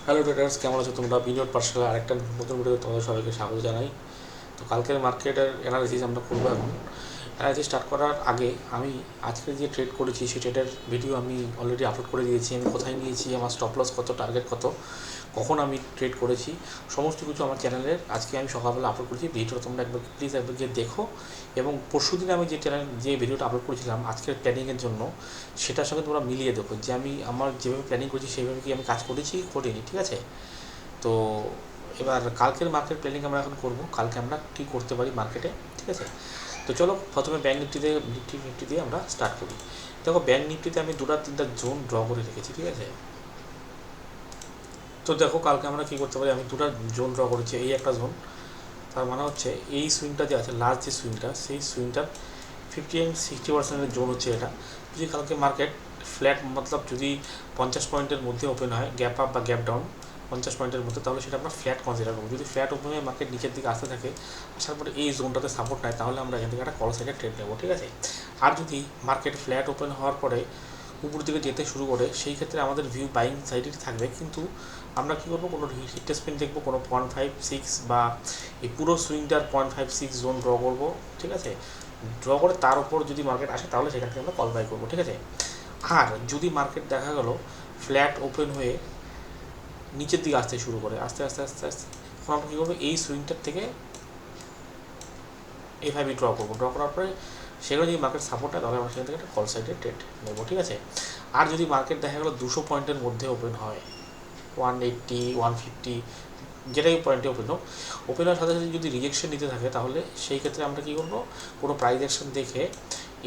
Hello traders, কেমন আছো তোমরা? বিনিয়োগ পাঠশালা আরেকটা নতুন ভিডিওতে তোমাদের সবাইকে স্বাগত জানাই। তো কালকের মার্কেটের অ্যানালিসিস আমরা করবো এখন। অ্যানালিসিস স্টার্ট করার আগে আমি আজকে যে ট্রেড করেছি সেই ট্রেডের ভিডিও আমি অলরেডি আপলোড করে দিয়েছি। আমি কোথায় নিয়েছি, আমার স্টপ লস কত, টার্গেট কত, কখন আমি ট্রেড করেছি, সমস্ত কিছু আমার চ্যানেলের আজকে আমি সকালবেলা আপলোড করেছি। ভিডিওটা তোমরা প্লিজ একবার গিয়ে দেখো। এবং পরশুদিন আমি যে ভিডিওটা আপলোড করেছিলাম আজকের প্ল্যানিংয়ের জন্য, সেটার সঙ্গে তোমরা মিলিয়ে দেখো যে আমি আমার যেভাবে প্ল্যানিং করেছি সেইভাবে কি আমি কাজ করেছি করিনি, ঠিক আছে? তো এবার কালকের মার্কেট প্ল্যানিং আমরা এখন করব, কালকে আমরা কী করতে পারি মার্কেটে, ঠিক আছে? তো চলো প্রথমে ব্যাঙ্ক নিফটি দিয়ে আমরা স্টার্ট করি। দেখো, ব্যাঙ্ক নিফটিতে আমি দুটা তিনটা জোন ড্র করে রেখেছি, ঠিক আছে? তো দেখো কালকে আমরা কী করতে পারি, আমি দুটা জোন ড্র করেছি। এই একটা জোন, তার মানে হচ্ছে এই সুইংটা যে আছে, লাস্ট যে সুইংটা, সেই সুইংটার 50 and 60% জোন হচ্ছে এটা। যদি কালকে মার্কেট ফ্ল্যাট মতলব যদি 50 পয়েন্টের মধ্যে ওপেন হয়, গ্যাপ আপ বা গ্যাপ ডাউন 50 পয়েন্টের মধ্যে, তাহলে সেটা আমরা ফ্ল্যাট কনসিডার করবো। যদি ফ্ল্যাট ওপেন হয়ে মার্কেট নিচের দিকে আসতে থাকে, আসার পরে এই জোনটাতে সাপোর্ট নেয়, তাহলে আমরা এখান থেকে একটা কল সাইডে ট্রেড নেবো, ঠিক আছে? আর যদি মার্কেট ফ্ল্যাট ওপেন হওয়ার পরে উপর দিকে যেতে শুরু করে, সেই ক্ষেত্রে আমাদের ভিউ বাইং সাইডে থাকবে। কিন্তু আমরা কী করবো, কোনো রিট্রেসমেন্ট দেখবো, কোনো 0.56 বা এই পুরো সুইংটার 0.56 জোন ড্র করবো, ঠিক আছে? ড্র করে তার উপর যদি মার্কেট আসে, তাহলে সেখান থেকে আমরা কল বাই করবো, ঠিক আছে? আর যদি মার্কেট দেখা গেল ফ্ল্যাট ওপেন হয়ে নিচের দিকে আসতে শুরু করে, আস্তে আস্তে আস্তে আস্তে, তখন আমরা কী করবো, এই সুইংটার থেকে এভাবে ড্র করবো। ড্র করার পরে সেখানে যদি মার্কেট সাপোর্ট হয়, তাহলে আমরা সেখান থেকে একটা কল সাইডে ট্রেড নেবো, ঠিক আছে? আর যদি মার্কেট দেখা গেলো 200 পয়েন্টের মধ্যে ওপেন হয়, 180 150 যেটাই পয়েন্টে ওপেন হোক, ওপেন হওয়ার সাথে সাথে যদি রিজেকশন নিতে থাকে, তাহলে সেই ক্ষেত্রে আমরা কী করবো, কোনো প্রাইস অ্যাকশন দেখে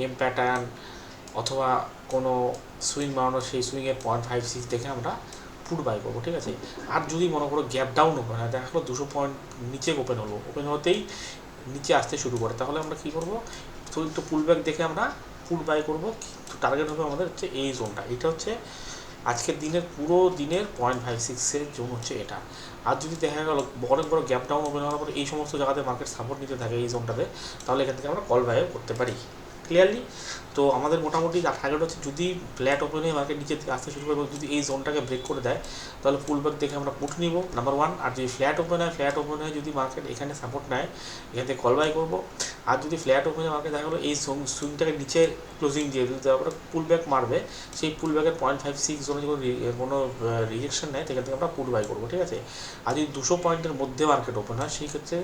এম প্যাটার্ন অথবা কোনো সুইং বানানো, সেই সুইংয়ের 0.56 দেখে আমরা পুট বাই করবো, ঠিক আছে? আর যদি মনে করো গ্যাপ ডাউন ওপেন হয়, দেখা গেলো 200 পয়েন্ট নিচে ওপেন হলো, ওপেন হতেই নিচে আসতে শুরু করে, তাহলে আমরা কী করবো, তো একটু পুল ব্যাক দেখে আমরা পুট বাই করবো। কিন্তু টার্গেট হবে আমাদের হচ্ছে এই জোনটা, এটা হচ্ছে আজকের দিনের পুরো দিনের 0.56 জোন হচ্ছে এটা। আর যদি দেখা গেল অনেক বড় গ্যাপ ডাউন ওপেন হওয়ার পর এই সমস্ত জায়গাতে মার্কেট সাপোর্ট নিতে থাকে এই জোনটাতে, তাহলে এখান থেকে আমরা কল বাইও করতে পারি। ক্লিয়ারলি? তো আমাদের মোটামুটি টার্গেট হচ্ছে, যদি ফ্ল্যাট ওপেন হয়ে মার্কেট নিচে আসতে শুরু করে এবং যদি এই জোনটাকে ব্রেক করে দেয়, তাহলে পুল ব্যাক দেখে আমরা পুট নিব, নাম্বার ওয়ান। আর যদি ফ্ল্যাট ওপেন হয়ে যদি মার্কেট এখানে সাপোর্ট নেয়, এখান থেকে কল বাই করবো। আর যদি ফ্ল্যাট ওপেন হয়ে মার্কেট দেখা গেলো এই সুইংটাকে নিচে ক্লোজিং দিয়ে যদি তারপরে পুল ব্যাক মারবে, সেই পুল ব্যাকের 0.56 জোনে যদি কোনো রিজেকশন নেয়, সেখান থেকে আমরা পুট বাই করবো, ঠিক আছে? আর যদি 200 পয়েন্টের মধ্যে মার্কেট ওপেন হয়, সেই ক্ষেত্রে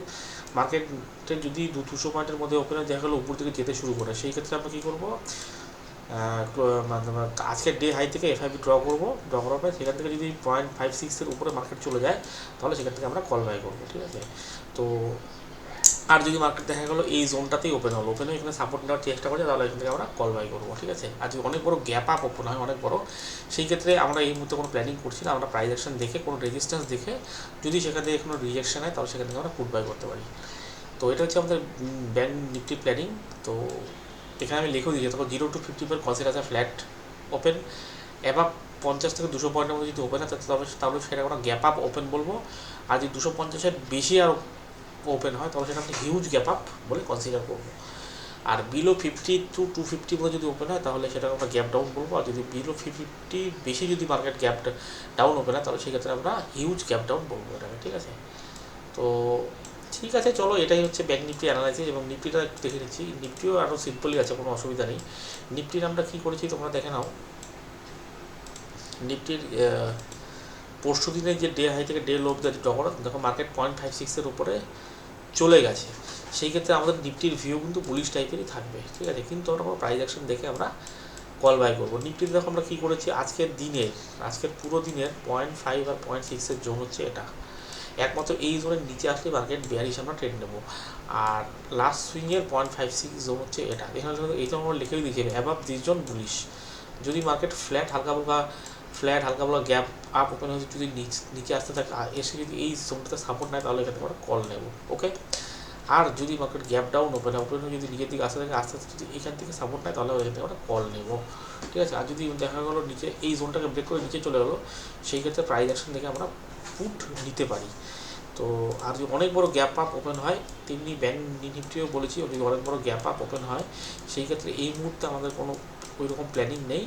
মার্কেটে যদি 200 পয়েন্টের মধ্যে ওপেন হয়, দেখা গেলো উপর দিকে যেতে শুরু করে, সেই ক্ষেত্রে আমরা কী করবো, আজকের ডে হাই থেকে এফআইবি ড্র করবো। ড্র করার পরে সেখান থেকে যদি 0.56 উপরে মার্কেট চলে যায়, তাহলে সেখান থেকে আমরা কল বাই করবো, ঠিক আছে? তো আর যদি মার্কেট দেখা গেলো এই জোনটাতেই ওপেন হলো, ওপেন হয়ে এখানে সাপোর্ট নেওয়ার চেষ্টা করে, তাহলে এখান থেকে আমরা কল বাই করবো, ঠিক আছে? আর যদি অনেক বড় গ্যাপ আপ ওপেন হয়, অনেক বড়, সেই ক্ষেত্রে আমরা এই মুহূর্তে কোনো প্ল্যানিং করছি না, আমরা প্রাইস অ্যাকশন দেখে কোনো রেজিস্ট্যান্স দেখে যদি সেখান থেকে কোনো রিজেকশন হয়, তাহলে সেখান থেকে আমরা পুট বাই করতে পারি। তো এটা হচ্ছে আমাদের ব্যাঙ্ক নিফটি প্ল্যানিং। তো এখানে আমি লিখেও দিয়েছি, তখন 0 to 50 কনসিডার আছে ফ্ল্যাট ওপেন, এবার 50 থেকে 200 পয়েন্টের মধ্যে যদি ওপেন হয়, তাহলে সেটা আমরা গ্যাপ আপ ওপেন বলবো। আর যদি 250-এর বেশি আর ওপেন হয়, তাহলে সেটা আমরা হিউজ গ্যাপ আপ বলে কনসিডার করবো। আর বিলো 50 to 250 মধ্যে যদি ওপেন হয়, তাহলে সেটা আমরা গ্যাপ ডাউন বলবো। আর যদি বিলো 50 বেশি যদি মার্কেট গ্যাপ ডাউন ওপেন হয়, তাহলে সেক্ষেত্রে আমরা হিউজ গ্যাপ ডাউন বলবো এটাকে, ঠিক আছে? তো ঠিক আছে, চলো, এটাই হচ্ছে ব্যাঙ্ক নিফটি অ্যানালাইসিস। এবং নিফটিটা দেখে নিচ্ছি, নিফটিও আরও সিম্পলই আছে, কোনো অসুবিধা নেই। নিফটির আমরা কী করেছি তোমরা দেখে নাও। নিফটির পরশু দিনের যে ডে হাই থেকে ডে লো অব্দি ড্র করা, দেখো মার্কেট 0.56 উপরে চলে গেছে। সেই ক্ষেত্রে আমাদের নিফটির ভিউ কিন্তু বুলিশ টাইপেরই থাকবে, ঠিক আছে? কিন্তু আমরা কোনো প্রাইস অ্যাকশন দেখে আমরা কল বাই করবো। নিফটিতে দেখো আমরা কী করেছি, আজকের পুরো দিনের 0.5 আর 0.6 জোন হচ্ছে এটা। একমাত্র এই জোনের নিচে আসলে মার্কেট বেয়ারিশ আমরা ট্রেড নেবো। আর লাস্ট সুইংয়ের 0.56 জোন হচ্ছে এটা। এখানে এই জন্য আমরা লিখেই দিয়েছি অ্যাবাভ দিস জোন বুলিশ। যদি মার্কেট হালকা হালকা গ্যাপ আপ ওপেন হয়েছে, যদি নিচে আসতে থাকে, এসে যদি এই জোনটাতে সাপোর্ট নেয়, তাহলে এখান থেকে আমরা কল নেব, ওকে? আর যদি মার্কেট গ্যাপ ডাউন ওপেন হয়ে যদি নিজের দিকে আসতে থাকে, আস্তে আস্তে যদি এখান থেকে সাপোর্ট নেয়, তাহলে এখান থেকে আমরা কল নেব, ঠিক আছে? আর যদি দেখা গেলো নিচে এই জোনটাকে ব্রেক করে নিচে চলে গেলো, সেই ক্ষেত্রে প্রাইস অ্যাকশন থেকে আমরা পুট নিতে পারি। তো আর যদি অনেক বড় গ্যাপ আপ ওপেন হয়, তেমনি ব্যাঙ্ক নিফটিও বলেছি, যদি অনেক বড় গ্যাপ আপ ওপেন হয়, সেই ক্ষেত্রে এই মুহূর্তে আমাদের কোনো ওই রকম প্ল্যানিং নেই,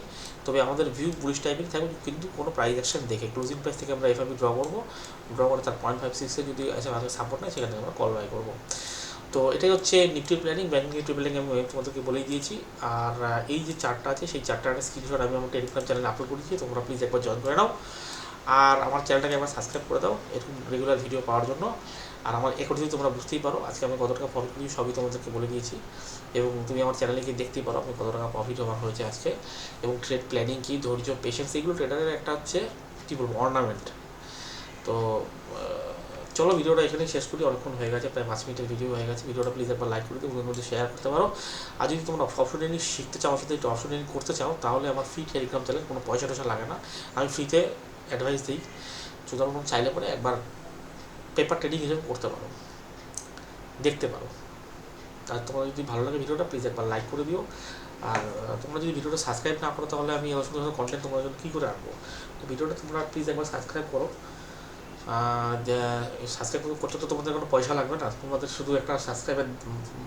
তবে আমাদের ভিউ বুলিশ টাইপিং থাকবে, কিন্তু কোনো প্রাইস অ্যাকশন দেখে ক্লোজিং প্রাইস থেকে আমরা এফআইবি ড্র করবো, ড্র করে তার 0.56 যদি আছে আমাদের সাপোর্ট নেই, সেখানে আমরা কল বাই করবো। তো এটাই হচ্ছে নিফটির প্ল্যানিং, ব্যাঙ্ক নিফটি প্ল্যানিং আমি তোমাদেরকে বলেই দিয়েছি। আর এই যে চার্টটা আছে সেই চার্টটার স্ক্রিনশট আমি আমার টেলিগ্রাম চ্যানেলে আপলোড করেছি, তোমরা প্লিজ একবার জয়েন করে নাও। আর আমার চ্যানেলটাকে একবার সাবস্ক্রাইব করে দাও এরকম রেগুলার ভিডিও পাওয়ার জন্য। আর আমার এখন যদি তোমরা বুঝতেই পারো আজকে আমি কত টাকা প্রফিট করেছি সবই তোমাদেরকে বলে দিয়েছি, এবং তুমি আমার চ্যানেলে গিয়ে দেখতেই পারো আমি কত টাকা প্রফিট আমার হয়েছে আজকে, এবং ট্রেড প্ল্যানিং কী, ধৈর্য, পেশেন্স, এগুলো ট্রেডারের একটা হচ্ছে কী বলবো অর্নামেন্ট। তো চলো ভিডিওটা এখানেই শেষ করি, অনেকক্ষণ হয়ে গেছে, প্রায় 5 মিনিটের ভিডিও হয়ে গেছে। ভিডিওটা প্লিজ একবার লাইক করে দিও, ওদের মধ্যে শেয়ার করতে পারো। আর যদি তোমরা অপশন ট্রেনিং শিখতে চাও, আমার সাথে একটু অপশন ট্রেনিং করতে চাও, তাহলে আমার ফ্রি টেলিগ্রাম চ্যানেল, কোনো পয়সা টয়সা লাগে না, আমি ফ্রিতে অ্যাডভাইস দিই। সুতরাং চাইলে পরে একবার পেপার ট্রেডিং হিসেবে করতে পারো, দেখতে পারো। আর তোমার যদি ভালো লাগে ভিডিওটা প্লিজ একবার লাইক করে দিও। আর তোমরা যদি ভিডিওটা সাবস্ক্রাইব না করো তাহলে আমি সুন্দর সুন্দর কন্টেন্ট তোমার জন্য কী করে আনবো। তো ভিডিওটা তোমরা প্লিজ একবার সাবস্ক্রাইব করো। সাবস্ক্রাইব করতে তো তোমাদের কোনো পয়সা লাগবে না, তোমাদের শুধু একটা সাবস্ক্রাইবের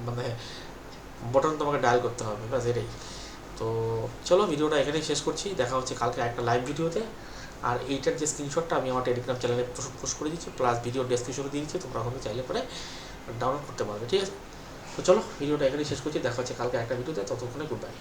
মানে বটন তোমাকে ডায়াল করতে হবে, ব্যাস এটাই। তো চলো ভিডিওটা এখানেই শেষ করছি, দেখা হচ্ছে কালকে একটা লাইভ ভিডিওতে। আর এইটার যে স্ক্রিনশটটা আমি আমার টেলিগ্রাম চ্যানেলে পোস্ট করে দিচ্ছি, প্লাস ভিডিও ডেসক্রিপশনে দিয়ে দিচ্ছি, তোমরা ওখানে চাইলে পরে ডাউনলোড করতে পারবে, ঠিক আছে। তো চলো ভিডিওটা এখানেই শেষ করছি, দেখা হচ্ছে কালকে একটা ভিডিওতে, ততক্ষণে গুড বাই।